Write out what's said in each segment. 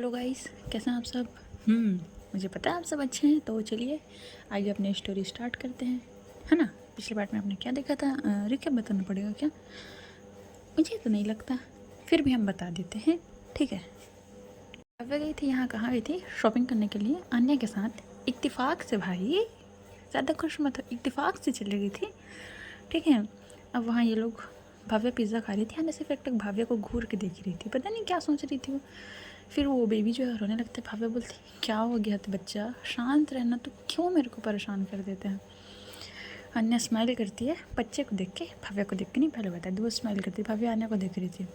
Hello guys, कैसे हैं आप सब। मुझे पता है आप सब अच्छे हैं। तो चलिए आगे अपनी स्टोरी स्टार्ट करते हैं, है ना। पिछले पार्ट में आपने क्या देखा था, रिकैप बताना पड़ेगा क्या? मुझे तो नहीं लगता, फिर भी हम बता देते हैं, ठीक है। काव्या गई थी, यहाँ कहाँ गई थी? शॉपिंग करने के लिए अन्य के साथ। इत्तेफाक से भाई, ज़्यादा खुश मत हो, इत्तेफाक से चली गई थी, ठीक है। अब वहाँ ये लोग भाव्या पिज़्ज़ा खा रही थी, आने से फिर तक भाव्या को घूर के देख रही थी, पता नहीं क्या सोच रही थी वो। फिर वो बेबी जो है रोने लगता है, भाव्या बोलती क्या हो गया था बच्चा, शांत रहना, तो क्यों मेरे को परेशान कर देते हैं। अन्या स्माइल करती है बच्चे को देख के, भाव्या को देख के नहीं, पहले बता दो वो स्माइल करती है, भाव्या अन्या को देख रही थी।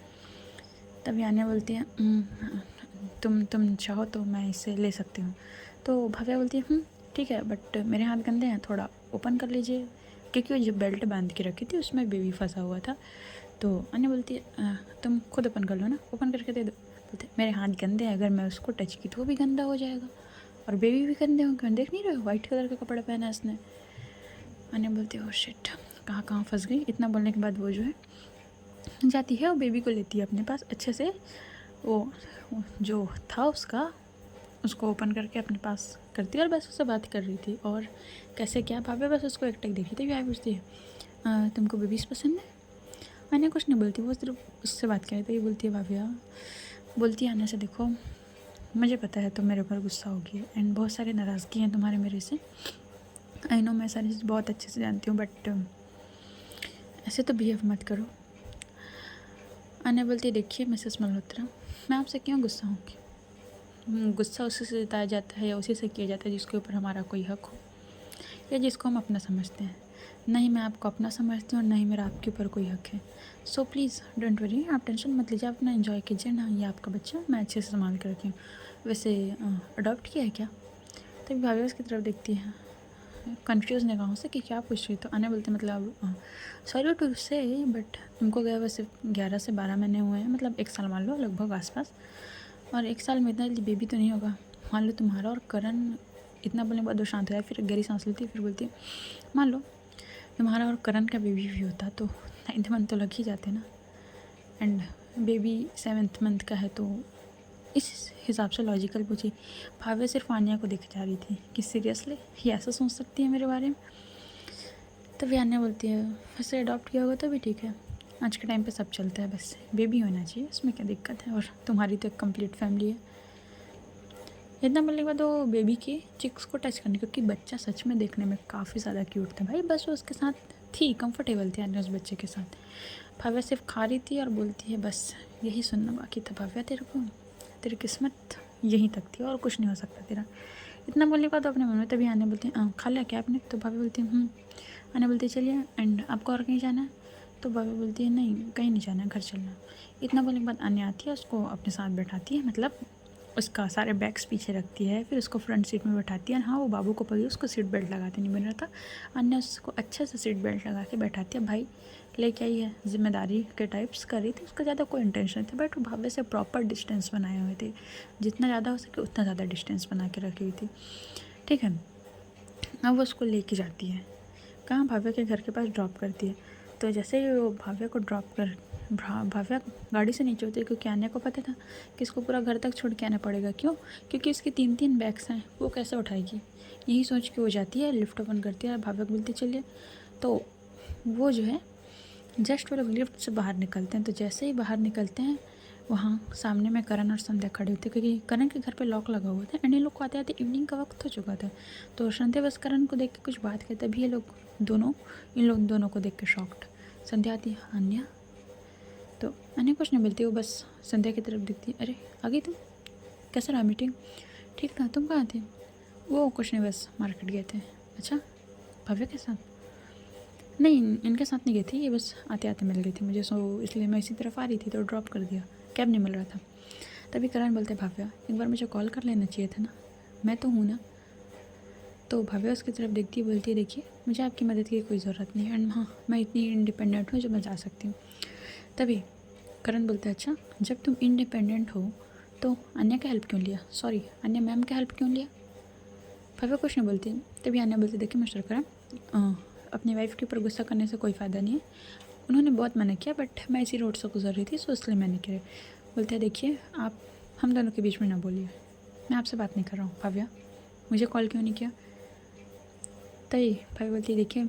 तभी अन्या बोलती है तुम चाहो तो मैं इसे ले सकती हूँ। तो भाव्या बोलती है ठीक है, बट मेरे हाथ गंदे हैं, थोड़ा ओपन कर लीजिए, क्योंकि वो जो बेल्ट बांध के रखी थी उसमें बेबी फंसा हुआ था। तो अन्य बोलती है तुम खुद ओपन कर लो ना, ओपन करके दे दो। बोलते मेरे हाथ गंदे हैं, अगर मैं उसको टच की तो वो भी गंदा हो जाएगा, और बेबी भी गंदे होंगे, देख नहीं रहे हो वाइट कलर का कपड़ा पहना है उसने। अन्य बोलती है ओ शिट, कहाँ कहाँ फंस गई। इतना बोलने के बाद वो जो है जाती है और बेबी को लेती है अपने पास अच्छे से। वो जो था उसको ओपन करके अपने पास करती है और बस उससे बात कर रही थी। और कैसे क्या भावे, बस उसको एक टक देखी थी, भाई पूछती है तुमको बेबीज़ पसंद है? मैंने कुछ नहीं बोलती, वो सिर्फ उससे बात कर रही थी। बोलती है भाभिया, बोलती है आने से देखो, मुझे पता है तुम मेरे ऊपर गुस्सा होगी एंड बहुत सारी नाराज़गी हैं तुम्हारे मेरे से। आई नो, मैं सारी चीज़ बहुत अच्छे से जानती हूँ, बट ऐसे तो बिहेव मत करो। अन्य बोलती है देखिए मिसेस मल्होत्रा, मैं आपसे क्यों गुस्सा होंगी? गुस्सा उसी से जताया जाता है या उसी से किया जाता है जिसके ऊपर हमारा कोई हक हो या जिसको हम अपना समझते हैं। नहीं मैं आपको अपना समझती हूँ और नहीं मेरा आपके ऊपर कोई हक है। सो प्लीज़ डोंट वरी, आप टेंशन मत लीजिए, आप अपना एंजॉय कीजिए ना, ये आपका बच्चा मैं अच्छे से संभाल कर रखी हूँ। वैसे अडॉप्ट किया है क्या? तभी भाभी उसकी तरफ देखती है कन्फ्यूज़ निगाहों से कि क्या पूछ रही। तो आने बोलते मतलब सॉरी टू से, बट तुमको गया वैसे 11 से 12 महीने हुए हैं, मतलब 1 साल मान लो लगभग आसपास, और 1 साल में इतना जल्दी बेबी तो नहीं होगा। मान लो तुम्हारा और करण, इतना बोलने के बाद वो शांत हो जाए, फिर गहरी सांस लेती है, फिर बोलती है मान लो तुम्हारा और करण का बेबी भी होता तो 9th मंथ तो लग ही जाते ना, एंड बेबी 7th मंथ का है, तो इस हिसाब से लॉजिकल पूछी। भाव्या सिर्फ आन्या को देखे जा रही थी कि सीरियसली ये ऐसा सोच सकती है मेरे बारे में। तभी आन्या बोलती है वैसे अडॉप्ट किया होगा तो भी ठीक है, आज के टाइम पे सब चलता है, बस बेबी होना चाहिए, उसमें क्या दिक्कत है, और तुम्हारी तो एक कम्प्लीट फैमिली है। इतना बोलने के बाद वो बेबी के चिक्स को टच करने, क्योंकि बच्चा सच में देखने में काफ़ी ज़्यादा क्यूट था भाई, बस वो उसके साथ थी, कंफर्टेबल थी अन्य उस बच्चे के साथ। भव्या सिर्फ खा रही थी और बोलती है बस यही सुनना बाकी था भव्या, तेरे को तेरी किस्मत यहीं तक थी और कुछ नहीं हो सकता तेरा। इतना बोलने के बाद अपने मन में, तभी आने बोलती है खा लिया क्या आपने? तो भव्या बोलती है आने बोलती है चलिए, एंड आपको और कहीं जाना है? तो भव्या बोलती है नहीं कहीं नहीं जाना है, घर चलना। इतना बोलने के बाद अन्य आती है, उसको अपने साथ बैठाती है, मतलब उसका सारे बैग्स पीछे रखती है, फिर उसको फ्रंट सीट में बैठाती है। हाँ वो बाबू को पकड़ी, उसको सीट बेल्ट लगाते नहीं बन रहा था, अन्य उसको अच्छे से सीट बेल्ट लगा के बैठाती है। भाई लेके आई है, जिम्मेदारी के टाइप्स कर रही थी, उसका ज़्यादा कोई इंटेंशन नहीं था, बट वो भावे से प्रॉपर डिस्टेंस बनाए हुए थे, जितना ज़्यादा हो सके उतना ज़्यादा डिस्टेंस बना के रखी हुई थी, ठीक है। अब वो उसको लेके जाती है, कहाँ? भाव्या के घर के पास ड्रॉप करती है। तो जैसे ही वो भाव्या को ड्रॉप कर, भाव्या गाड़ी से नीचे होती है, क्योंकि आने को पता था कि इसको पूरा घर तक छोड़ के आना पड़ेगा। क्यों? क्योंकि इसकी 3 बैग्स हैं, वो कैसे उठाएगी, यही सोच के वो जाती है, लिफ्ट ओपन करती है और भाव्या को बोलती चलिए। तो वो जो है जस्ट वो लोग लिफ्ट से बाहर निकलते हैं, तो जैसे ही बाहर निकलते हैं वहाँ सामने में करण और संध्या खड़े होते, क्योंकि करण के घर पे लॉक लगा हुआ था एंड ये लोग को आते आते इवनिंग का वक्त हो चुका था। तो संध्या बस करण को देख के कुछ बात करते, तभी ये लोग दोनों, इन लोग दोनों को देख के शॉक्ड। संध्या आती है अन्या, तो अन्या कुछ नहीं बोलती, वो बस संध्या की तरफ दिखती है, अरे आ गई तुम, कैसा रहा मीटिंग? ठीक था, तुम कहाँ थे? वो कुछ नहीं, बस मार्केट गए थे। अच्छा, भव्य के साथ? नहीं इनके साथ नहीं गई थी, ये बस आते आते मिल गई थी मुझे, सो इसलिए मैं इसी तरफ आ रही थी तो ड्रॉप कर दिया, कैब नहीं मिल रहा था। तभी करण बोलते भाव्या एक बार मुझे कॉल कर लेना चाहिए था ना, मैं तो हूँ ना। तो भाव्या उसकी तरफ देखती है, बोलती है देखिए मुझे आपकी मदद की कोई ज़रूरत नहीं है, एंड हाँ मैं इतनी इंडिपेंडेंट हूँ जो मैं जा सकती हूँ। तभी करण बोलते अच्छा, जब तुम इंडिपेंडेंट हो तो अन्य का हेल्प क्यों लिया, सॉरी अन्य मैम का हेल्प क्यों लिया? भाव्या कुछ नहीं बोलती। तभी अन्य बोलती देखिए मिस्टर करण, अपनी वाइफ के ऊपर गुस्सा करने से कोई फ़ायदा नहीं है, उन्होंने बहुत मना किया बट मैं इसी रोड से गुजर रही थी, सो इसलिए मैंने किया। बोलते हैं देखिए आप हम दोनों के बीच में ना बोलिए, मैं आपसे बात नहीं कर रहा हूँ। भाव्या, मुझे कॉल क्यों नहीं किया? तभी भाभी बोलती है देखिए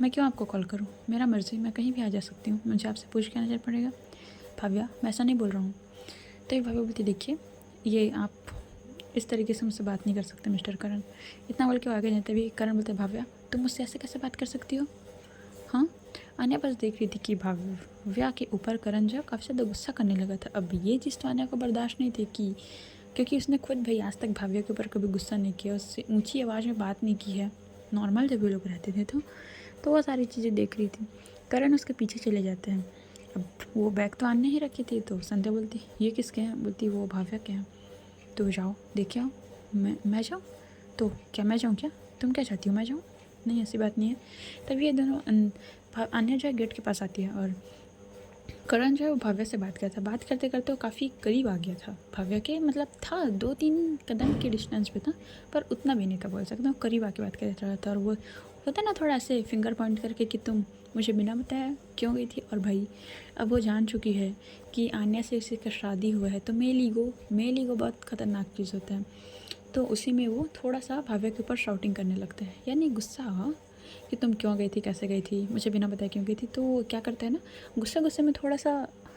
मैं क्यों आपको कॉल करूँ, मेरा मर्ज़ी, मैं कहीं भी आ जा सकती हूँ, मुझे आपसे पूछ के आना पड़ेगा। भाव्या, मैं ऐसा नहीं बोल रहा हूँ। तभी भाभी बोलती देखिए ये आप इस तरीके से मुझसे बात नहीं कर सकते मिस्टर करण। इतना बोल के आगे जाते भी करण बोलते भाव्या तुम मुझसे ऐसे कैसे बात कर सकती हो? हाँ, आन्या बस देख रही थी कि भाव्या के ऊपर करण जो काफ़ी ज़्यादा गुस्सा करने लगा था। अब ये चीज़ तो आन्या को बर्दाश्त नहीं थी कि क्योंकि उसने खुद भाई आज तक भाव्या के ऊपर कभी गुस्सा नहीं किया, उससे ऊंची आवाज़ में बात नहीं की है, नॉर्मल जब ये लोग रहते थे तो वो सारी चीज़ें देख रही थी। करण उसके पीछे चले जाते हैं। अब वो बैग तो आन्या ही रखी थी, तो संध्या बोलती ये किसके हैं? बोलती वो भाव्या के हैं। तो जाओ देखे आओ। मैं जाऊँ? तो क्या मैं जाऊँ क्या? तुम क्या चाहती हो मैं जाऊँ? नहीं ऐसी बात नहीं है। तभी ये दोनों आन्या जो है गेट के पास आती है और करण जो है वो भाव्या से बात करता है। बात करते करते वो काफ़ी करीब आ गया था भाव्या के, मतलब था 2-3 कदम के डिस्टेंस पे था, पर उतना भी नहीं था बोल सकता, करीब आके बात कर रहा था। और वो होता ना थोड़ा ऐसे फिंगर पॉइंट करके कि तुम मुझे बिना बताया क्यों गई थी। और भाई अब वो जान चुकी है कि आन्या से उसी का शादी हुआ है, तो मेल ईगो बहुत ख़तरनाक चीज़ होता है। तो उसी में वो थोड़ा सा भाव्या के ऊपर शाउटिंग करने लगता है, यानी गुस्सा हुआ कि तुम क्यों गई थी, कैसे गई थी, मुझे बिना बताए क्यों गई थी। तो वो क्या करता है ना, गुस्से में थोड़ा सा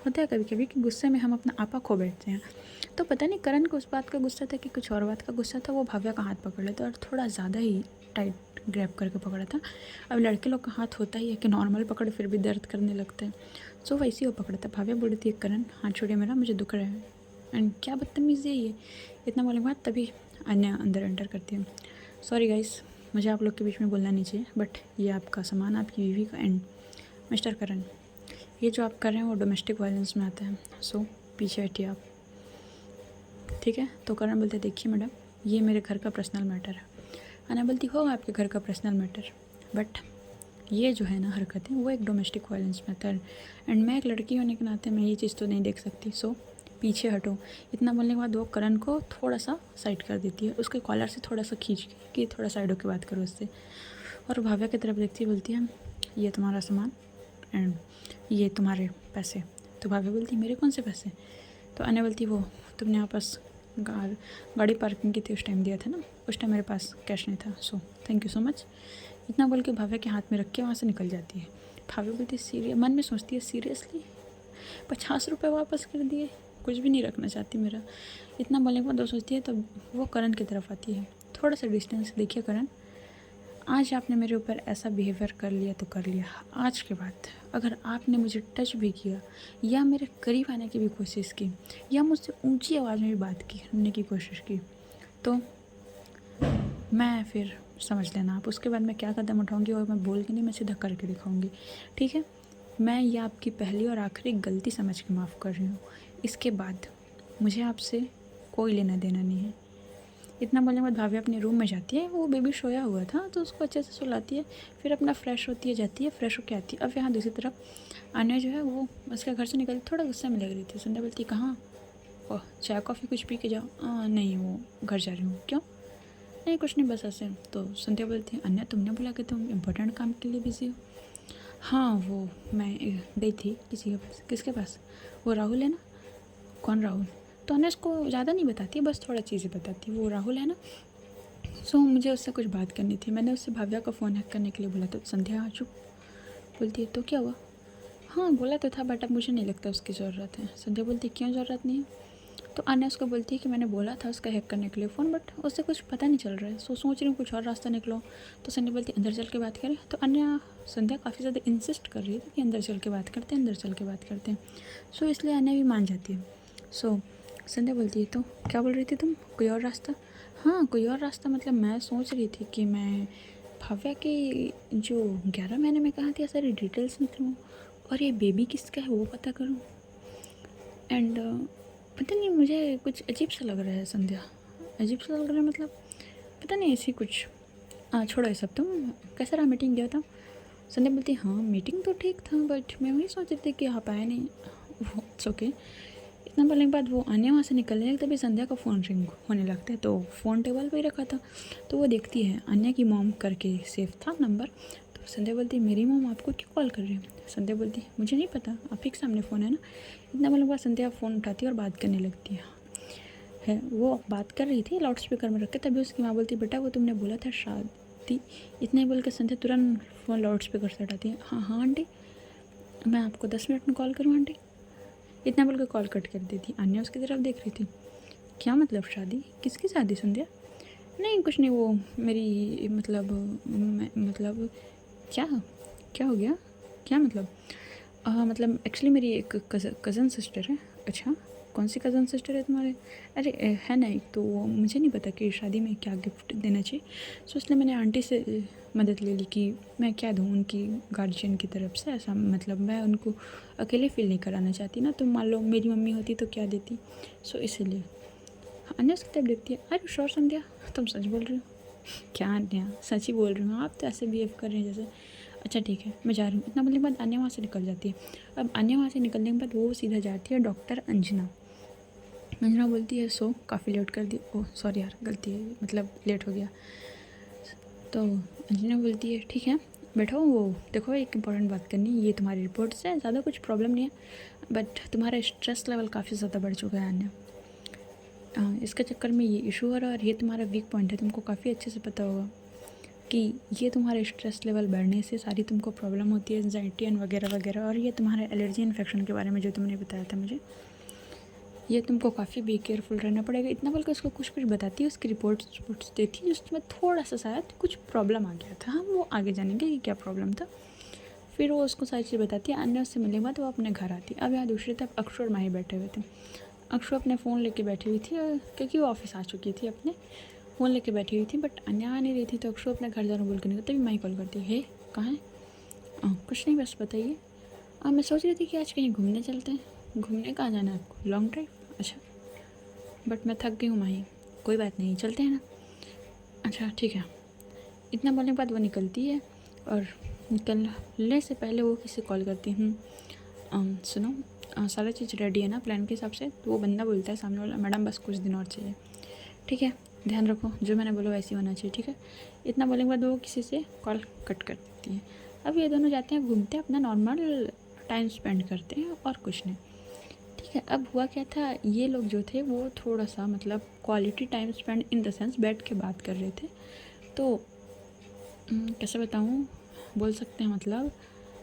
होता है कभी कभी कि गुस्से में हम अपना आपा खो बैठते हैं। तो पता नहीं करण को उस बात का गुस्सा था कि कुछ और बात का गुस्सा था, वो भाव्या का हाथ पकड़ लेता और थोड़ा ज़्यादा ही टाइट ग्रैब करके पकड़ा था। अब लड़के लोग का हाथ होता ही है कि नॉर्मल पकड़ फिर भी दर्द करने लगते हैं, सो वैसे ही वो पकड़ा था। भाव्या बोल रही थी करण हाथ छोड़िए मेरा, मुझे दुख रहा है। एंड क्या बदतमीज़ी है ये, इतना बोलने के बाद तभी अन्य अंदर एंटर करती है। सॉरी गाइस, मुझे आप लोग के बीच में बोलना नहीं चाहिए, बट ये आपका सामान आपकी बीवी का। एंड मिस्टर करण, ये जो आप कर रहे हैं वो डोमेस्टिक वायलेंस में आता है, सो पीछे हटिए आप, ठीक है? तो करण बोलते देखिए मैडम ये मेरे घर का पर्सनल मैटर है। अना बोलती हो आपके घर का पर्सनल मैटर, बट ये जो है ना हरकतें वो एक डोमेस्टिक वायलेंस में आता है। एंड मैं एक लड़की होने के नाते मैं ये चीज़ तो नहीं देख सकती, सो पीछे हटो। इतना बोलने के बाद वो करण को थोड़ा सा साइड कर देती है, उसके कॉलर से थोड़ा सा खींच के कि थोड़ा साइड होकर बात करो उससे। और भाव्या की तरफ देखती बोलती है ये तुम्हारा सामान एंड ये तुम्हारे पैसे। तो भाव्या बोलती मेरे कौन से पैसे? तो अने बोलती वो तुमने आपस गाड़ी पार्किंग की थी उस टाइम दिया था ना, उस टाइम मेरे पास कैश नहीं था, so thank you so much. इतना बोल के भाव्या के हाथ में रख के वहाँ से निकल जाती है। भाव्या बोलती सीरियस, मन में सोचती है सीरियसली 50 रुपये वापस कर दिए, कुछ भी नहीं रखना चाहती मेरा। इतना बोलने के बाद वो सोचती है, तब वो करण की तरफ आती है। थोड़ा सा डिस्टेंस देखिए करण, आज आपने मेरे ऊपर ऐसा बिहेवियर कर लिया तो कर लिया, आज के बाद अगर आपने मुझे टच भी किया या मेरे करीब आने की भी कोशिश की या मुझसे ऊंची आवाज़ में भी बात करने की कोशिश की तो मैं फिर समझ लेना आप, उसके बाद मैं क्या कदम उठाऊंगी और मैं बोल के नहीं, मैं सीधा करके दिखाऊंगी, ठीक है? मैं ये आपकी पहली और आखिरी गलती समझ के माफ़ कर रही हूँ, इसके बाद मुझे आपसे कोई लेना देना नहीं है। इतना बोलने के बाद भाभी अपने रूम में जाती है, वो बेबी सोया हुआ था तो उसको अच्छे से सुलाती है, फिर अपना फ्रेश होती है, जाती है, फ्रेश होकर आती है। अब यहाँ दूसरी तरफ आन्या जो है वो उसके घर से निकल थोड़ा गुस्से में लग रही थी। संध्या बोलती कहाँ? ओह चाय कॉफ़ी कुछ पी के जाओ। नहीं वो घर जा रही हूँ। क्यों? नहीं कुछ नहीं बस ऐसे। तो संध्या बोलती है अन्या तुमने बोला कि तुम इम्पोर्टेंट काम के लिए बिजी हो। हाँ वो मैं गई थी किसी के पास। किसके पास? वो राहुल है ना। कौन राहुल? तो अन्या उसको ज़्यादा नहीं बताती, बस थोड़ा चीज़ें बताती। वो राहुल है ना, सो मुझे उससे कुछ बात करनी थी, मैंने उससे भाव्या का फ़ोन हैक करने के लिए बोला। तो संध्या चुप बोलती है तो क्या हुआ? हाँ बोला तो था बट अब मुझे नहीं लगता उसकी ज़रूरत है। संध्या बोलती है क्यों ज़रूरत नहीं है? तो अन्या उसको बोलती है कि मैंने बोला था उसका हैक करने के लिए फ़ोन, बट उससे कुछ पता नहीं चल रहा है, सो सोच रही हूँ कुछ और रास्ता निकलो। तो संध्या बोलती है अंदर चल के बात करें। तो अन्या संध्या काफ़ी ज़्यादा इंसिस्ट कर रही थी कि अंदर चल के बात करते हैं, अंदर चल के बात करते हैं। सो इसलिए अन्या भी मान जाती है। सो संध्या बोलती है तो क्या बोल रही थी तुम, कोई और रास्ता? हाँ कोई और रास्ता, मतलब मैं सोच रही थी कि मैं भाव्या की जो 11 महीने में कहा थी सारी डिटेल्स निकलूँ और ये बेबी किसका है वो पता करूँ। एंड पता नहीं मुझे कुछ अजीब सा लग रहा है संध्या, अजीब सा लग रहा है मतलब पता नहीं ऐसी कुछ। छोड़ो ये सब, तुम कैसा रहा मीटिंग गया था? संध्या बोलती हाँ मीटिंग तो ठीक था बट मैं वही सोच रही थी कि आप आए नहीं। वो इट्स ओके। इतना बोलने के बाद वो आने वहाँ से निकलने लगता, तभी संध्या का फ़ोन रिंग होने लगता है। तो फ़ोन टेबल पे ही रखा था, तो वो देखती है अन्या की मॉम करके सेफ था नंबर। तो संध्या बोलती है मेरी मॉम आपको क्यों कॉल कर रही है? संध्या बोलती है मुझे नहीं पता, आप ही के सामने फ़ोन है ना। इतना बोलने के बाद संध्या फ़ोन उठाती है और बात करने लगती है। है वो बात कर रही थी लाउड स्पीकर में रख के, तभी उसकी माँ बोलती बेटा वो तुमने बोला था शादी, इतना ही बोल के संध्या तुरंत फ़ोन लाउड स्पीकर से हटाती है। हाँ हाँ आंटी, मैं आपको 10 मिनट में कॉल करूँ आंटी, इतना बोल के कॉल कट कर दी थी। अन्या उसकी तरफ देख रही थी। क्या मतलब शादी, किसकी शादी संध्या? नहीं कुछ नहीं, वो मेरी मतलब क्या क्या हो गया, क्या मतलब? मतलब एक्चुअली मेरी एक कज़न सिस्टर है। अच्छा, कौन सी कज़न सिस्टर है तुम्हारे? अरे है ना एक, तो वो मुझे नहीं पता कि शादी में क्या गिफ्ट देना चाहिए, सो इसलिए मैंने आंटी से मदद ले ली कि मैं क्या दूँ उनकी गार्जियन की तरफ से। ऐसा मतलब मैं उनको अकेले फील नहीं कराना चाहती ना, तो मान लो मेरी मम्मी होती तो क्या देती, सो इसीलिए। अन्या उसकी तरफ देखती है। अरे श्योर संध्या, तुम सच बोल रही हो? क्या अन्या, सच ही बोल रही हूँ, आप तो ऐसे बिहेव कर रहे हैं जैसे। अच्छा ठीक है मैं जा रही हूँ, इतना बोलने के बाद अन्या वहाँ से निकल जाती है। अब अन्या वहाँ से निकलने के बाद वो सीधा जाती है डॉक्टर अंजना। अंजना बोलती है सो काफ़ी लेट कर दी, ओह सॉरी यार गलती है, मतलब लेट हो गया। तो अंजना बोलती है ठीक है बैठो, वो देखो एक इंपॉर्टेंट बात करनी है, ये तुम्हारी रिपोर्ट से ज़्यादा कुछ प्रॉब्लम नहीं है, बट तुम्हारा स्ट्रेस लेवल काफ़ी ज़्यादा बढ़ चुका है अन्या। इसके चक्कर में ये इशू हो रहा है और ये तुम्हारा वीक पॉइंट है, तुमको काफ़ी अच्छे से पता होगा कि ये तुम्हारे स्ट्रेस लेवल बढ़ने से सारी तुमको प्रॉब्लम होती है, एंजाइटी एंड वगैरह वगैरह। और ये तुम्हारे एलर्जी इन्फेक्शन के बारे में जो तुमने बताया था मुझे, ये तुमको काफ़ी बी केयरफुल रहना पड़ेगा। इतना बोल के उसको कुछ कुछ बताती है, उसकी रिपोर्ट्स देती है जिसमें थोड़ा सा शायद कुछ प्रॉब्लम आ गया था। हम वो आगे जानेंगे कि क्या प्रॉब्लम था। फिर वो उसको सारी चीज़ बताती है। अन्य उससे मिलने के बाद वो अपने घर आती है। अब यहाँ दूसरी तरफ अक्षु और माही बैठे हुए थे। अक्षु अपने फ़ोन लेके बैठी हुई थी क्योंकि वो ऑफिस आ चुकी थी, अपने फ़ोन लेके बैठी हुई थी, बट अन्या आ नहीं रही थी। तो अक्षु अपने घर जाना बोल के नहीं, तभी माही कॉल करती है। हे कहाँ है? कुछ नहीं बस बताइए। मैं सोच रही थी कि आज कहीं घूमने चलते हैं। घूमने कहाँ जाना है आपको? Long drive? अच्छा बट मैं थक गई हूँ माही। कोई बात नहीं चलते हैं ना। अच्छा ठीक है। इतना बोलने के बाद वो निकलती है और निकलने से पहले वो किसी कॉल करती है। सुनो सारा चीज़ रेडी है ना प्लान के हिसाब से? तो वो बंदा बोलता है सामने वाला, मैडम बस कुछ दिन और चाहिए। ठीक है ध्यान रखो, जो मैंने बोला वैसे ही होना चाहिए, ठीक है। इतना बोलने के बाद वो किसी से कॉल कट कर देती है। अब ये दोनों जाते हैं घूमते हैं, अपना नॉर्मल टाइम स्पेंड करते हैं और कुछ नहीं। ठीक है अब हुआ क्या था, ये लोग जो थे वो थोड़ा सा मतलब quality time spend in the sense बैठ के बात कर रहे थे। तो कैसे बताऊँ, बोल सकते हैं मतलब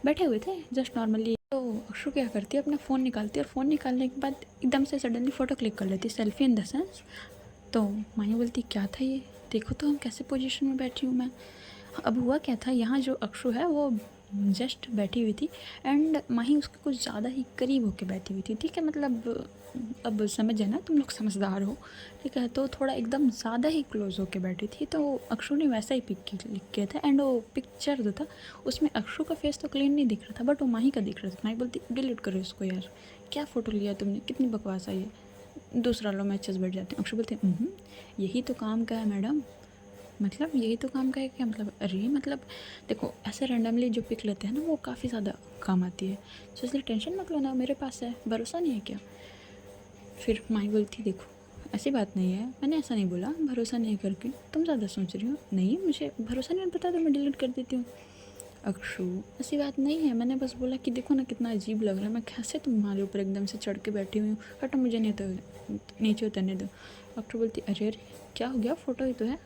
बैठे हुए थे जस्ट नॉर्मली। तो अक्षु क्या करती है, अपना फ़ोन निकालती है और फ़ोन निकालने के बाद एकदम से सडनली फ़ोटो क्लिक कर लेती है, सेल्फी इन द सेंस। तो माही बोलती क्या था ये, देखो तो हम कैसे पोजीशन में बैठी हूँ मैं। अब हुआ क्या था, यहाँ जो अक्षु है वो जस्ट बैठी हुई थी एंड माही उसके कुछ ज़्यादा ही करीब होके बैठी हुई थी। ठीक है मतलब अब समझ जाना, तुम लोग समझदार हो, ठीक है। तो थोड़ा एकदम ज़्यादा ही क्लोज होके बैठी थी। तो अक्षु ने वैसा ही पिक लिख किया था एंड वो पिक्चर जो था उसमें अक्षु का फेस तो क्लीन नहीं दिख रहा था, बट वो माही का दिख रहा था। माही बोलती डिलीट करो इसको यार, क्या फ़ोटो लिया तुमने, कितनी बकवास आई है, दूसरा लो मैचेस बैठ जाते हैं। अक्षु बोलते यही तो काम का है मैडम, मतलब यही तो काम का है क्या मतलब? अरे मतलब देखो ऐसे रैंडमली जो पिक लेते हैं ना वो काफ़ी ज़्यादा काम आती है, तो इसलिए टेंशन मत लो ना, मेरे पास है, भरोसा नहीं है क्या? फिर माही बोलती देखो ऐसी बात नहीं है, मैंने ऐसा नहीं बोला भरोसा नहीं करके, तुम ज़्यादा सोच रही हो। नहीं मुझे भरोसा नहीं पता तो मैं डिलीट कर देती हूँ। अक्षु ऐसी बात नहीं है, मैंने बस बोला कि देखो ना कितना अजीब लग रहा है, मैं कैसे तुम्हारे ऊपर एकदम से चढ़ के बैठी हुई हूँ, हटो मुझे नहीं तो नीचे उतरने दो। अक्षु बोलती अरे अरे क्या हो गया, फ़ोटो ही तो है,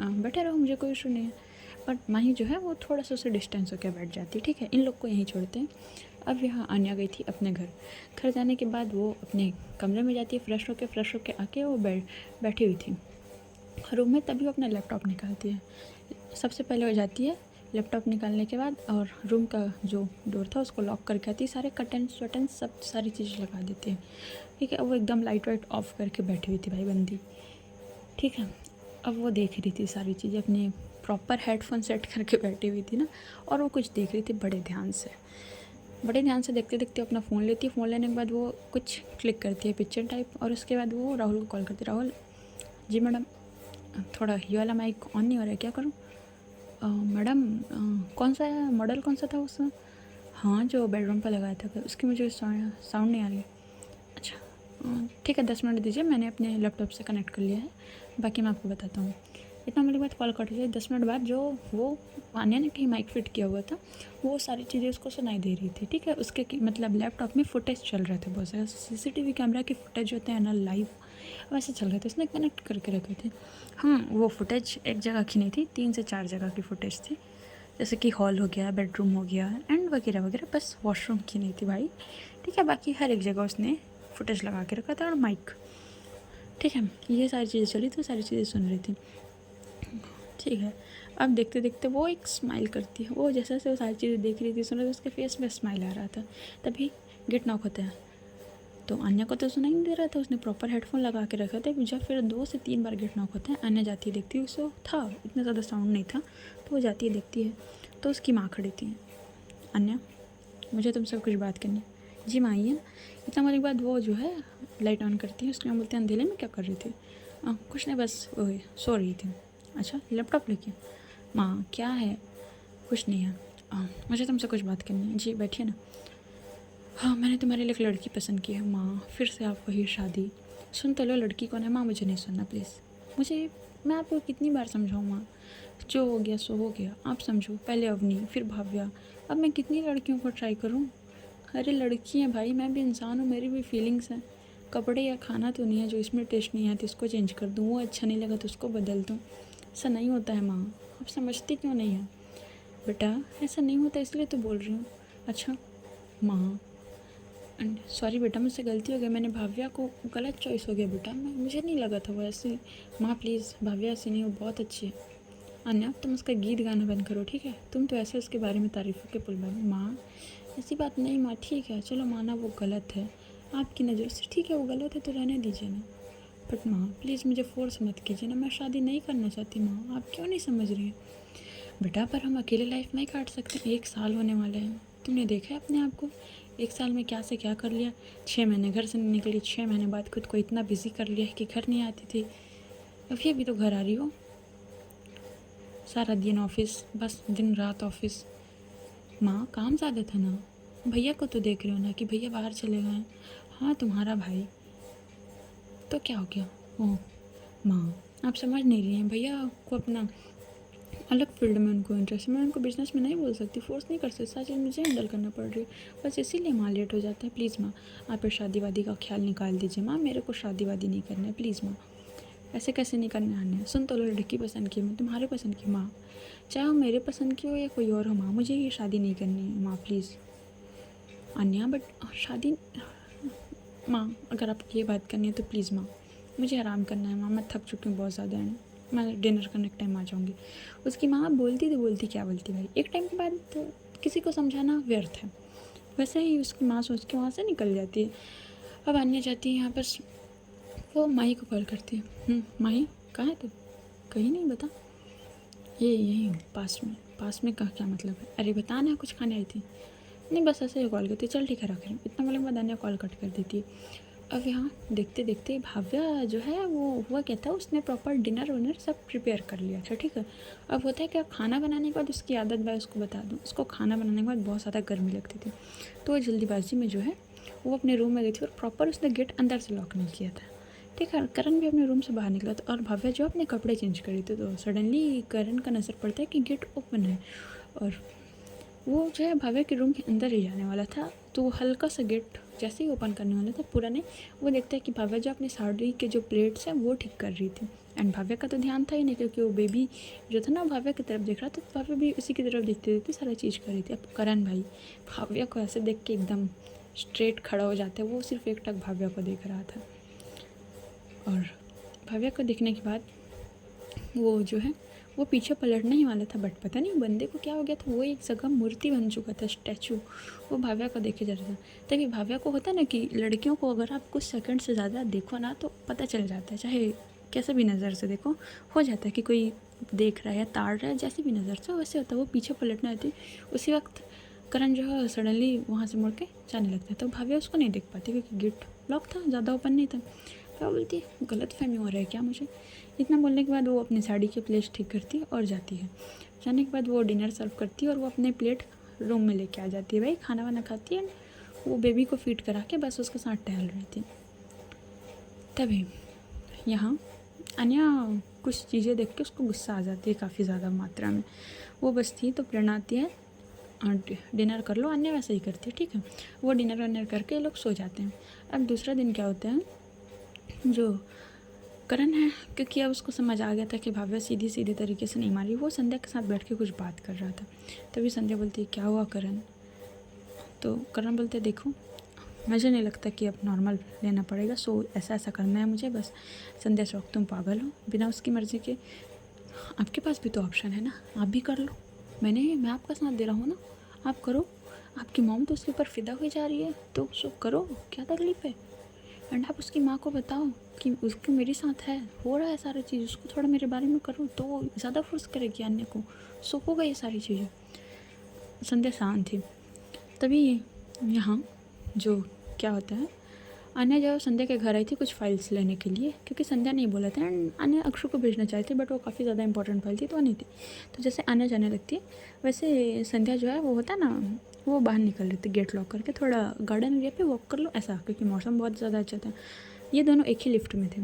बैठे रहो मुझे कोई इशू नहीं है। बट माही जो है वो थोड़ा सा उससे डिस्टेंस होकर बैठ जाती है। ठीक है इन लोग को यहीं छोड़ते हैं। अब यहाँ आन्या गई थी अपने घर। घर जाने के बाद वो अपने कमरे में जाती है, फ्रेश होके आके वो बैठी हुई थी रूम में। तभी वो अपना लैपटॉप निकालती है। सबसे पहले वो जाती है लैपटॉप निकालने के बाद और रूम का जो डोर था उसको लॉक करके आती है, सारे कर्टन्स वर्टन सब सारी चीज़ें लगा देती है। ठीक है वो एकदम लाइट वाइट ऑफ करके बैठी हुई थी भाई बंदी। ठीक है अब वो देख रही थी सारी चीज़ें, अपने प्रॉपर हेडफोन सेट करके बैठी हुई थी ना, और वो कुछ देख रही थी बड़े ध्यान से देखते देखते अपना फ़ोन लेती है। फ़ोन लेने के बाद वो कुछ क्लिक करती है पिक्चर टाइप, और उसके बाद वो राहुल को कॉल करती है। राहुल जी मैडम, थोड़ा ये वाला माइक ऑन नहीं हो रहा है, क्या करूँ? मैडम कौन सा मॉडल कौन सा था उसका? हाँ जो बेडरूम पर लगाया था, उसकी मुझे साउंड नहीं आ रही। अच्छा ठीक है 10 मिनट दीजिए, मैंने अपने लैपटॉप से कनेक्ट कर लिया है, बाकी मैं आपको बताता हूँ। इतना मेरे बाद कॉल कट लिया। 10 मिनट बाद जो वो आन्या ने कहीं माइक फिट किया हुआ था वो सारी चीज़ें उसको सुनाई दे रही थी। ठीक है उसके मतलब लैपटॉप में फुटेज चल रहे थे बहुत सारे, सीसीटीवी कैमरा के फुटेज होते हैं ना लाइव, वैसे चल रहे थे, उसने कनेक्ट करके रखे थे। हम वो फुटेज एक जगह की नहीं थी, 3 से 4 जगह की फुटेज थी, जैसे कि हॉल हो गया, बेडरूम हो गया एंड वगैरह वगैरह, बस वॉशरूम की नहीं थी भाई, ठीक है। बाकी हर एक जगह उसने फुटेज लगा के रखा था और माइक, ठीक है। ये सारी चीज़ें चली तो सारी चीज़ें सुन रही थी, ठीक है। अब देखते देखते वो एक स्माइल करती है, वो जैसे जैसे वो सारी चीज़ें देख रही थी, सुन रही थी, उसके फेस में स्माइल आ रहा था। तभी गेट नॉक होता है, तो अन्या को तो सुनाई नहीं दे रहा था, उसने प्रॉपर हेडफोन लगा के रखा था। जब फिर 2 से 3 बार गेट नॉक होता है, अन्या जाती है, देखती है, उसको था इतना ज़्यादा साउंड नहीं था, तो वो जाती है, देखती है, तो उसकी माँ खड़ी थी। अन्या, मुझे तुमसे कुछ बात करनी है। जी माँ आइए ना। इतना बोलने के बाद वो जो है लाइट ऑन करती है, उसके बाद बोलते हैं अंधेरे में क्या कर रही थी? कुछ नहीं, बस वही सो रही थी। अच्छा, लैपटॉप लेके? माँ क्या है? कुछ नहीं है, मुझे तुमसे कुछ बात करनी है। जी बैठिए ना। हाँ, मैंने तुम्हारे लिए एक लड़की पसंद की है माँ, फिर से आप वही शादी। सुन तो लो, लड़की कौन है माँ, मुझे नहीं सुनना प्लीज़। मुझे, मैं आपको कितनी बार समझाऊँ माँ, जो हो गया सो हो गया, आप समझो। पहले अवनी, फिर भाव्या, अब मैं कितनी लड़कियों को ट्राई करूँ? अरे लड़की हैं भाई, मैं भी इंसान हूँ, मेरी भी फीलिंग्स हैं। कपड़े या खाना तो नहीं है जो इसमें टेस्ट नहीं आती उसको चेंज कर दूँ, वो अच्छा नहीं लगा तो उसको बदल दूँ। ऐसा नहीं होता है माँ, आप समझती क्यों नहीं है? बेटा ऐसा नहीं होता, इसलिए तो बोल रही हूँ। अच्छा माँ, सॉरी बेटा, मुझसे गलती हो गई, मैंने भाव्या को, गलत चॉइस हो गया बेटा, मैं, मुझे नहीं लगा था वो ऐसी। माँ प्लीज़, भाव्या ऐसी नहीं, वो बहुत अच्छी है। अन्या तुम उसका गीत गाना बंद करो, ठीक है? तुम तो ऐसे उसके बारे में तारीफ़ों के पुल बन। माँ ऐसी बात नहीं माँ, ठीक है चलो माना वो गलत है आपकी नज़र से, ठीक है वो गलत है तो रहने दीजिए ना। बट माँ प्लीज़ मुझे फोर्स मत कीजिए ना, मैं शादी नहीं करना चाहती माँ, आप क्यों नहीं समझ रही हैं? बेटा पर हम अकेले लाइफ नहीं काट सकते, 1 साल होने वाले हैं, तुमने देखा है अपने आप को 1 साल में क्या से क्या कर लिया। 6 महीने घर से नहीं निकली, 6 महीने बाद खुद को इतना बिजी कर लिया है कि घर नहीं आती थी, अभी अभी तो घर आ रही हो। सारा दिन ऑफिस, बस दिन रात ऑफिस। माँ काम ज़्यादा था ना, भैया को तो देख रहे हो ना कि भैया बाहर चले गए हैं। हाँ तुम्हारा भाई, तो क्या हो गया? ओह माँ आप समझ नहीं रही हैं, भैया को अपना अलग फील्ड में उनको इंटरेस्ट है, मैं उनको बिजनेस में नहीं बोल सकती, फोर्स नहीं कर सकती, सारी चीज़ मुझे हैंडल करना पड़ रही है, बस इसीलिए माँ लेट हो जाता है। प्लीज़ माँ आप फिर शादी वादी का ख्याल निकाल दीजिए माँ, मेरे को शादी वादी नहीं करना है प्लीज़ माँ। ऐसे कैसे नहीं करने आने हैं? सुन तो लो, लड़की पसंद की मैं, तुम्हारे पसंद की माँ, चाहे वो मेरे पसंद की हो या कोई और हो माँ, मुझे ये शादी नहीं करनी है माँ प्लीज़। अन्या बट शादी, माँ अगर आपको ये बात करनी है तो प्लीज़ माँ, मुझे आराम करना है माँ, मैं थक चुकी हूँ बहुत ज़्यादा है, मैं डिनर करने के टाइम आ जाऊँगी। उसकी माँ बोलती तो बोलती क्या बोलती भाई, एक टाइम के बाद तो किसी को समझाना व्यर्थ है। वैसे ही उसकी माँ सोच के वहाँ से निकल जाती है। अब अन्य जाती है यहाँ पर, वो माही को कॉल करती है। माही कहाँ है तू? कहीं नहीं, बता। ये यहीं हूँ पास में। पास में का क्या मतलब है? अरे बता ना, कुछ खाने आई थी? नहीं बस ऐसे ही कॉल करती, चल ठीक है रख रही हूँ, इतना बोलने के बाद अन्य कॉल कट कर देती है। अब यहाँ देखते देखते भाव्या जो है वो हुआ क्या था, उसने प्रॉपर डिनर विनर सब प्रिपेयर कर लिया था, ठीक है। अब होता है क्या, खाना बनाने के बाद उसकी आदत, मैं उसको बता दूँ, उसको खाना बनाने के बाद बहुत ज़्यादा गर्मी लगती थी, तो वो जल्दीबाजी में जो है वो अपने रूम में गई थी और प्रॉपर उसने गेट अंदर से लॉक नहीं किया था, ठीक है। करण भी अपने रूम से बाहर निकला था और भाव्या जो अपने कपड़े चेंज करी थी, तो सडनली करण का नज़र पड़ता है कि गेट ओपन है और वो जो है भाव्या के रूम के अंदर ही जाने वाला था, तो वो हल्का सा गेट जैसे ही ओपन करने वाला था, पूरा नहीं, वो देखता है कि भाव्या जो अपनी साड़ी के जो प्लेट्स हैं वो ठीक कर रही थी। एंड भाव्या का तो ध्यान था ही नहीं, क्योंकि वो बेबी जो था ना भाव्या की तरफ देख रहा था, तो भाव्या भी उसी की तरफ देखते देखते सारा चीज़ कर रही थी। अब करण भाई भाव्या को ऐसे देख के एकदम स्ट्रेट खड़ा हो जाता है, वो सिर्फ एक टक भाव्या को देख रहा था। और भाव्या को देखने के बाद वो जो है वो पीछे पलटने ही वाला था, बट पता नहीं बंदे को क्या हो गया था, वो एक जगह मूर्ति बन चुका था, स्टैचू, वो भाव्या को देखे जा रहा था। तभी भाव्या को होता ना कि लड़कियों को अगर आप कुछ सेकंड से ज़्यादा देखो ना तो पता चल जाता है, चाहे कैसे भी नज़र से देखो, हो जाता है कि कोई देख रहा है या ताड़ रहा है, जैसे भी नज़र से वैसे होता है। वो पीछे पलटने आती, उसी वक्त करण जो है सडनली वहाँ से मुड़ के जाने लगता है, तो भाव्या उसको नहीं देख पाती क्योंकि गेट लॉक था, ज़्यादा ओपन नहीं था। क्या बोलती, गलत फहमी हो रहा है क्या मुझे? इतना बोलने के बाद वो अपनी साड़ी की प्लेट ठीक करती है और जाती है। जाने के बाद वो डिनर सर्व करती है और वो अपने प्लेट रूम में लेके आ जाती है, भाई खाना वाना खाती है। वो बेबी को फीड करा के बस उसके साथ टहल रही थी। तभी यहाँ अन्या कुछ चीज़ें देख के उसको गुस्सा आ जाती है काफ़ी ज़्यादा मात्रा में। वो बस थी तो प्रेरणा आती है, डिनर कर लो, अन्य वैसे ही करती है, ठीक है। वो डिनर वनर करके लोग सो जाते हैं। अब दूसरा दिन क्या होता है, जो करण है, क्योंकि अब उसको समझ आ गया था कि भाव्या सीधी सीधी तरीके से नहीं मारी, वो संध्या के साथ बैठ के कुछ बात कर रहा था। तभी संध्या बोलती क्या हुआ करण? तो करण बोलते देखो मुझे नहीं लगता कि अब नॉर्मल लेना पड़ेगा, सो ऐसा ऐसा करना है मुझे बस। संध्या चौक तुम पागल हो, बिना उसकी मर्ज़ी के। आपके पास भी तो ऑप्शन है ना, आप भी कर लो। मैं आपका साथ दे रहा हूँ ना, आप करो। आपकी मॉम तो उसके ऊपर फ़िदा हुई जा रही है, तो सो करो, क्या तकलीफ़ है? एंड आप उसकी माँ को बताओ कि उसको मेरे साथ है, हो रहा है सारी चीज़, उसको थोड़ा मेरे बारे में करो तो ज़्यादा फोर्स करेगी अन्य को, सो होगा ये सारी चीज़ें। संध्या शांत थी। तभी यहाँ जो क्या होता है, अन्य जब संध्या के घर आई थी कुछ फाइल्स लेने के लिए, क्योंकि संध्या नहीं बोला था एंड अन्य अक्षु को भेजना चाहती, बट वो काफ़ी ज़्यादा इंपॉर्टेंट फाइल थी तो नहीं थी। तो जैसे अन्य जाने लगती है वैसे संध्या जो है वो होता है ना, वो बाहर निकल रही थी गेट लॉक करके, थोड़ा गार्डन एरिया पे वॉक कर लो ऐसा, क्योंकि मौसम बहुत ज़्यादा अच्छा था। ये दोनों एक ही लिफ्ट में थे।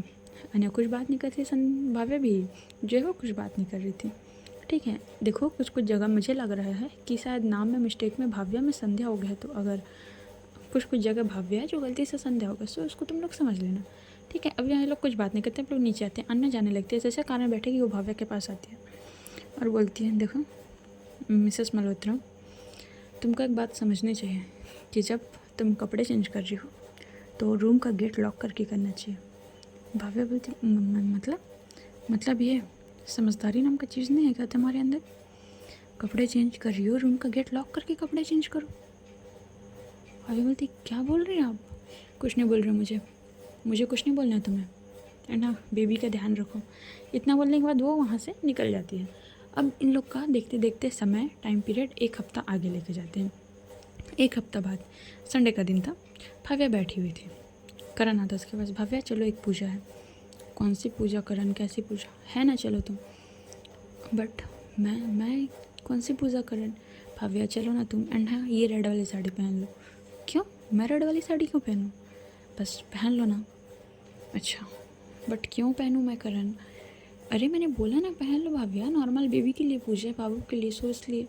अन्य कुछ बात नहीं कर रही, भाव्या भी जो है वो कुछ बात नहीं कर रही थी। ठीक है, देखो कुछ कुछ जगह मुझे लग रहा है कि शायद नाम में मिस्टेक में भाव्या में संध्या हो गया है, तो अगर कुछ कुछ जगह भाव्या है जो गलती से संध्या होगा, सो उसको तुम लोग समझ लेना। ठीक है, अब यहाँ लोग कुछ बात नहीं करते, आप लोग नीचे आते हैं, अन्य जाने लगती है। जैसे कारण बैठेगी वो भाव्या के पास आती है और बोलती है देखो मिसेस मल्होत्रा, तुमको एक बात समझनी चाहिए कि जब तुम कपड़े चेंज कर रही हो तो रूम का गेट लॉक करके करना चाहिए। भाव्या बोलती मतलब ये समझदारी नाम का चीज़ नहीं है क्या तुम्हारे अंदर? कपड़े चेंज कर रही हो, रूम का गेट लॉक करके कपड़े चेंज करो। भाभी बोलती क्या बोल रहे हैं आप? कुछ नहीं बोल रहे, मुझे कुछ नहीं बोलना है तुम्हें, है ना, बेबी का ध्यान रखो। इतना बोलने के बाद वो वहाँ से निकल जाती है। अब इन लोग का देखते देखते समय टाइम पीरियड 1 हफ्ता आगे लेके जाते हैं। 1 हफ्ता बाद संडे का दिन था, भव्या बैठी हुई थी, करण आता उसके पास। भव्या चलो एक पूजा है। कौन सी पूजा करण, कैसी पूजा है? ना चलो तुम। बट मैं कौन सी पूजा करण? भव्या चलो ना तुम, एंड हाँ ये रेड वाली साड़ी पहन लो। क्यों? मैं रेड वाली साड़ी क्यों पहनूँ? बस पहन लो ना। अच्छा बट क्यों पहनूँ मैं करण? अरे मैंने बोला ना पहन लो भाव्या, नॉर्मल बेबी के लिए पूजा है, बाबू के लिए, सो इसलिए।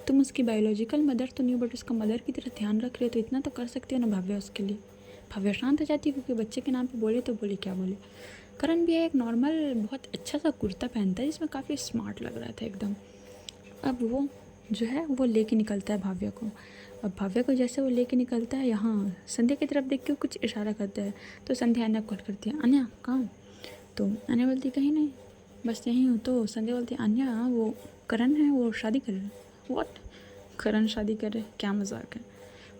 तुम उसकी बायोलॉजिकल मदर तो नहीं हो, बट उसका मदर की तरह ध्यान रख रहे हो तो इतना तो कर सकती हो ना भाव्या उसके लिए। भाव्या शांत हो जाती है, क्योंकि बच्चे के नाम पे बोले तो बोले क्या बोले। करण भी एक नॉर्मल बहुत अच्छा सा कुर्ता पहनता है जिसमें काफ़ी स्मार्ट लग रहा था एकदम। अब वो जो है वो लेके निकलता है भाव्या को। अब भाव्या को जैसे वो लेके निकलता है, यहाँ संध्या की तरफ देख के कुछ इशारा करता है, तो संध्या अन्या कॉल करती है, अन्या कहाँ? तो अन्या बोलती कहीं नहीं, बस यहीं हूँ। तो संध्या बोलती अन्या वो करण है, वो शादी कर रहे हैं। व्हाट? करण शादी कर रहे हैं? क्या मजाक है?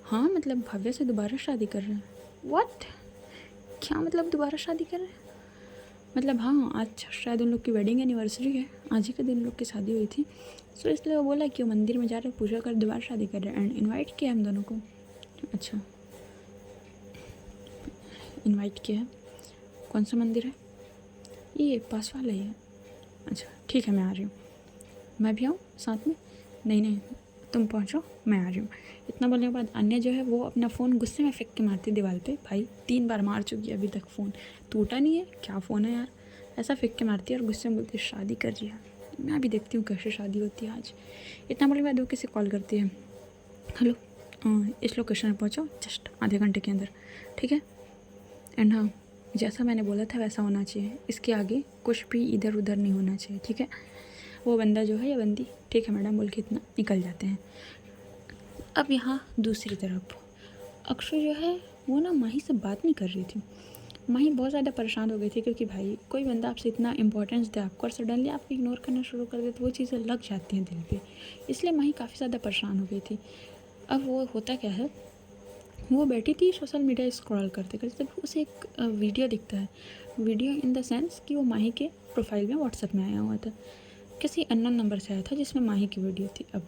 हाँ मतलब भव्या से दोबारा शादी कर रहे हैं। व्हाट? क्या मतलब दोबारा शादी कर रहे हैं? मतलब हाँ आज शायद उन लोग की वेडिंग एनिवर्सरी है, आज ही के दिन लोग की शादी हुई थी, सो इसलिए वो बोला कि वो मंदिर में जा रहे पूजा कर दोबारा शादी कर रहे हैं, एंड इनवाइट किया हम दोनों को। अच्छा इनवाइट किया है? कौन सा मंदिर है? ये पास वाला ही है। अच्छा ठीक है मैं आ रही हूँ। मैं भी आऊँ साथ में? नहीं तुम पहुँचो, मैं आ रही हूँ। इतना बोलने के बाद अन्य जो है वो अपना फ़ोन गुस्से में फेंक के मारती दीवार पे। भाई 3 बार मार चुकी है अभी तक, फ़ोन टूटा नहीं है, क्या फ़ोन है यार, ऐसा फेंक के मारती है और गुस्से में बोलती है शादी कर रही है। मैं भी देखती हूँ कैसे शादी होती है आज। इतना बोलने के बाद वो किसी कॉल करती है, हेलो इस लोकेशन पर पहुँचो जस्ट आधे घंटे के अंदर, ठीक है? एंड हाँ जैसा मैंने बोला था वैसा होना चाहिए, इसके आगे कुछ भी इधर उधर नहीं होना चाहिए, ठीक है? वो बंदा जो है या बंदी, ठीक है मैडम बोल के इतना निकल जाते हैं। अब यहाँ दूसरी तरफ अक्षु जो है वो ना माही से बात नहीं कर रही थी। माही बहुत ज़्यादा परेशान हो गई थी, क्योंकि भाई कोई बंदा आपसे इतना इंपॉर्टेंस दे आपको और सडनली आपको इग्नोर करना शुरू कर दे तो वो चीज़ें लग जाती हैं दिल पे, इसलिए माही काफ़ी ज़्यादा परेशान हो गई थी। अब वो होता क्या है, वो बैठी थी सोशल मीडिया स्क्रॉल करते करते, तब उसे एक वीडियो दिखता है। वीडियो इन द सेंस कि वो माही के प्रोफाइल में व्हाट्सएप में आया हुआ था, किसी अननोन नंबर से आया था जिसमें माही की वीडियो थी। अब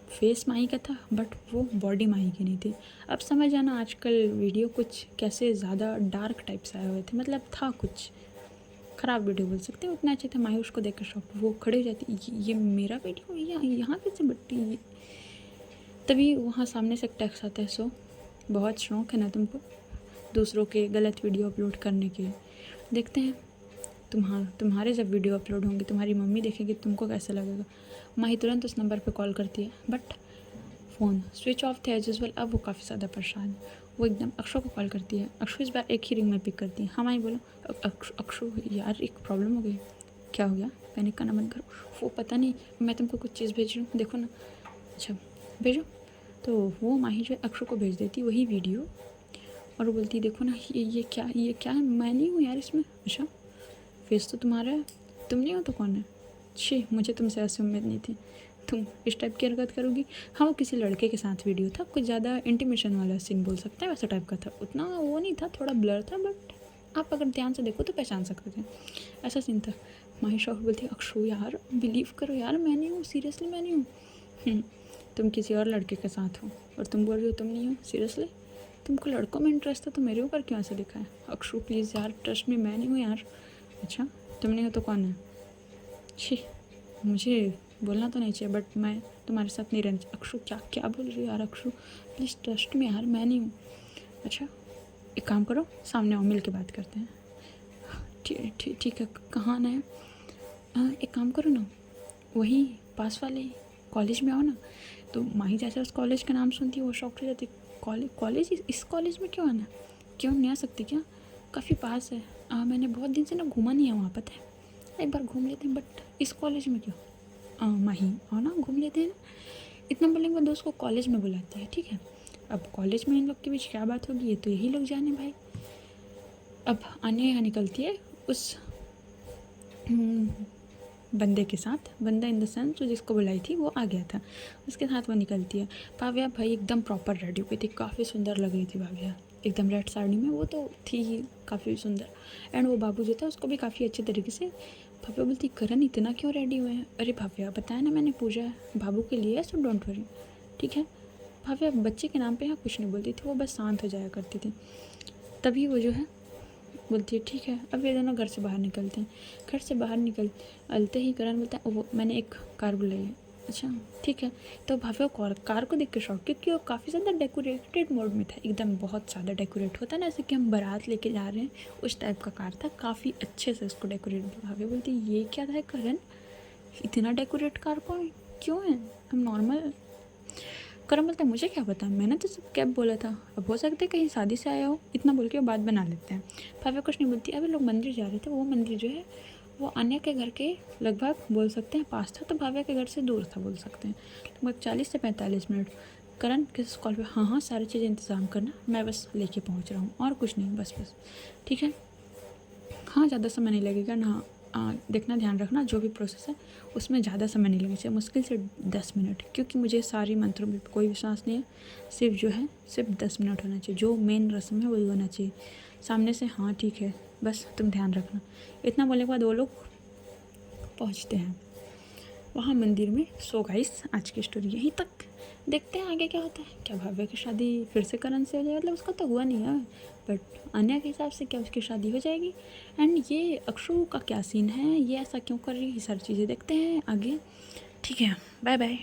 फेस माही का था बट वो बॉडी माही की नहीं थी। अब समझ जाना आजकल वीडियो कुछ कैसे ज़्यादा डार्क टाइप से आए हुए थे, मतलब था कुछ ख़राब वीडियो बोल सकते हैं, उतना अच्छे थे। माही उसको देख कर शॉक, वो खड़े हो जाती, ये मेरा वीडियो यहाँ कैसे बट्टी? तभी वहाँ सामने से एक टेक्स्ट आता है, सो बहुत शौक है ना तुमको दूसरों के गलत वीडियो अपलोड करने के, देखते हैं तुम्हारे जब वीडियो अपलोड होंगे तुम्हारी मम्मी देखेगी तुमको कैसा लगेगा। माही तुरंत उस नंबर पे कॉल करती है बट फ़ोन स्विच ऑफ थे एज यूजुअल। अब वो काफ़ी ज़्यादा परेशान है, वो एकदम अक्षु को कॉल करती है। अक्षु इस बार एक ही रिंग में पिक करती है। हाँ माही बोलो। अक्षु यार एक प्रॉब्लम हो गई। क्या हो गया? पैनिक करना बंद करो। वो पता नहीं, मैं तुमको कुछ चीज़ भेज रही हूँ, देखो ना। अच्छा भेजो। तो वो माही जो है अक्षु को भेज देती वही वीडियो, और वो बोलती देखो ना ये क्या है? मैं नहीं हूँ यार इसमें। अच्छा फेस तो तुम्हारा है, तुम नहीं हो तो कौन है? छी, मुझे तुमसे ऐसी उम्मीद नहीं थी, तुम इस टाइप की हरकत करोगी। हाँ वो किसी लड़के के साथ वीडियो था, कुछ ज़्यादा इंटीमेशन वाला सीन बोल सकते हैं, वैसा टाइप का था। उतना वो नहीं था, थोड़ा ब्लर था, बट आप अगर ध्यान से देखो तो पहचान सकते थे, ऐसा सीन था। माही शौक बोलती अक्षु यार बिलीव करो यार, मैं नहीं हूँ, सीरियसली मैं नहीं हूँ। तुम किसी और लड़के के साथ हो और तुम बोल रही हो तुम नहीं हो? सीरियसली तुमको लड़कों में इंटरेस्ट है तो मेरे ऊपर क्यों ऐसा लिखा है? अक्षु प्लीज़ यार ट्रस्ट में, मैं नहीं हूँ यार। अच्छा तुम नहीं हो तो कौन है? छी, मुझे बोलना तो नहीं चाहिए, बट मैं तुम्हारे साथ नहीं रहना चाहिए। अक्षु क्या क्या बोल रही हो यार? अक्षु प्लीज़ ट्रस्ट में यार, मैं नहीं हूँ। अच्छा एक काम करो, सामने आओ, मिल के बात करते हैं। ठीक है, कहाँ आना है? एक काम करो ना, वही पास वाले कॉलेज में आओ ना। तो माही जैसे उस कॉलेज का नाम सुनती है वो शॉक हो जाती। कॉलेज इस कॉलेज में क्यों आना? क्यों नहीं आ सकती क्या? काफ़ी पास है। मैंने बहुत दिन से ना घूमा नहीं है वहाँ, पता है। एक बार घूम लेते हैं, बट इस कॉलेज में क्यों? माही आओ ना, घूम लेते हैं ना। इतना बोलने के बाद दोस्त को कॉलेज में बुलाती है। ठीक है, अब कॉलेज में इन लोग के बीच क्या बात होगी ये तो यही लोग जाने भाई। अब आने यहाँ निकलती है उस बंदे के साथ। बंदा इन द सेंस जो जिसको बुलाई थी वो आ गया था, उसके साथ वो निकलती है। भाव्या भाई एकदम प्रॉपर रेडी हुई थी, काफ़ी सुंदर लग रही थी भाव्या, एकदम रेड साड़ी में, वो तो थी ही काफ़ी सुंदर। एंड वो बाबू जो था उसको भी काफ़ी अच्छे तरीके से। भाव्या बोलती करण इतना क्यों रेडी हुए हैं? अरे भाव्या बताया ना मैंने, पूजा बाबू के लिए है, सो डोंट वरी। ठीक है, भाव्या बच्चे के नाम पे यहाँ कुछ नहीं बोलती थी, वो बस शांत हो जाया करती थी। तभी वो जो है बोलती है ठीक है। अब ये दोनों घर से बाहर निकलते हैं। घर से बाहर निकलते ही करण बोलता है वो मैंने एक कार बुलाई है। अच्छा ठीक है। तो भाभी कार को देख के शौक, क्योंकि वो काफ़ी ज़्यादा डेकोरेटेड मोड में था, एकदम बहुत ज़्यादा डेकोरेट होता है ना, जैसे कि हम बारात लेके जा रहे हैं उस टाइप का कार था, काफ़ी अच्छे से उसको डेकोरेट। भाभी बोलती ये क्या था करण, इतना डेकोरेट कार को क्यों है, हम नॉर्मल। करण बोलता है मुझे क्या पता, मैंने तो सब कैब बोला था, अब हो सकता है कहीं शादी से आया हो, इतना बोल के बात बना लेते हैं। भाभी कुछ नहीं बोलती। अभी लोग मंदिर जा रहे थे, वो मंदिर जो है वो अन्य के घर के लगभग बोल सकते हैं पास था, तो भाभी के घर से दूर था बोल सकते हैं, लगभग 40 से 45 मिनट। करण किस कॉल पे, हाँ सारी चीज़ें इंतज़ाम करना, मैं बस लेके पहुँच रहा हूँ, और कुछ नहीं, बस ठीक है। हाँ ज़्यादा समय नहीं लगेगा ना, देखना ध्यान रखना जो भी प्रोसेस है उसमें ज़्यादा समय नहीं लगना चाहिए, मुश्किल से 10 मिनट, क्योंकि मुझे सारी मंत्रों में कोई विश्वास नहीं है। सिर्फ जो है सिर्फ 10 मिनट होना चाहिए, जो मेन रस्म है वही होना चाहिए। सामने से हाँ ठीक है, बस तुम ध्यान रखना। इतना बोलने के बाद वो लोग पहुँचते हैं वहाँ मंदिर में। सो गाइस आज की स्टोरी यहीं तक, देखते हैं आगे क्या होता है। क्या भाव्या की शादी फिर से करण से हो जाए, मतलब उसका तो हुआ नहीं है, बट अन्य के हिसाब से क्या उसकी शादी हो जाएगी। एंड ये अक्षु का क्या सीन है, ये ऐसा क्यों कर रही है, ये सारी चीज़ें देखते हैं आगे। ठीक है, बाय बाय।